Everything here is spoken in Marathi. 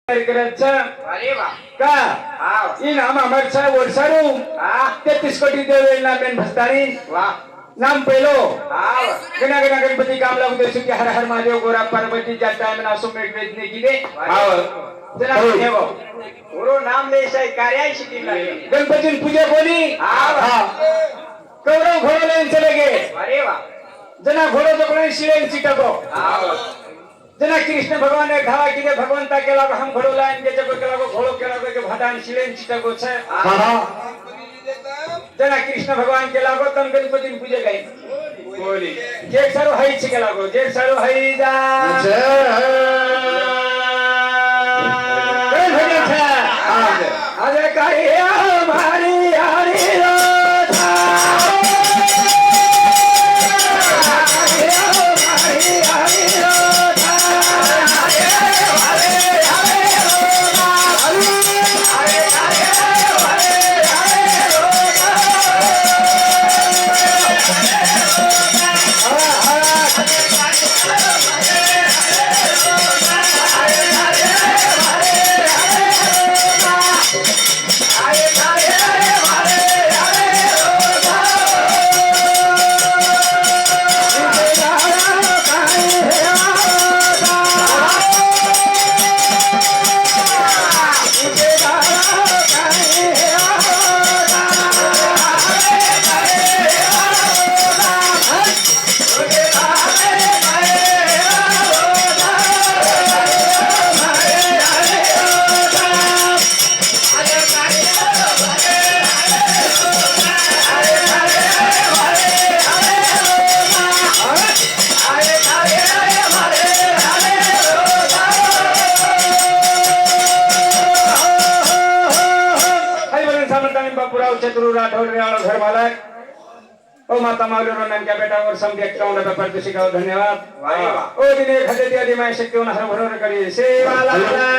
अरे वाह का हाँ इन हम अमर छा वर्षारू हाँ 33 कोटी देवे ना बेन भस्तारी वाह नाम पेलो हाँ गणा गणा गणपति काम लागू देसु की हर हर महादेव गोरा पार्वती जाता है ना सुमेट वेदने की दे हाँ जना देवो गुरु नाम ले से कार्य शिकी लगे गणपति पूजा बोली हाँ कौरव घोड़ो लेन चले गए अरे वाह जना घोड़ो तो कोई शिलेन सीटको हाँ जना कृष्ण भगवान ने धावा की दे भगवंता के लागो हम घोड़ो लाइन के जब के लागो घोड़ो के लागो के भटान शिलेन सीटको छे जना कृष्ण भगवान के लागो तम गणपति पूजे गए बोली जे सारो हई छे के लागो जे सारो हई जा कई भजन छे अरे काहे हमारी यारी राधा हमारी यारी राधा चतुर राठौर रेवाड़ा घर मालक ओ माता माउली रोनन के बेटा और सम व्यक्तियों ने पेपर तो सिखाओ धन्यवाद वाह ओ दिन एक हजे दिया दी मैं शक्तियों ने हर भरोर करी सेवा लाला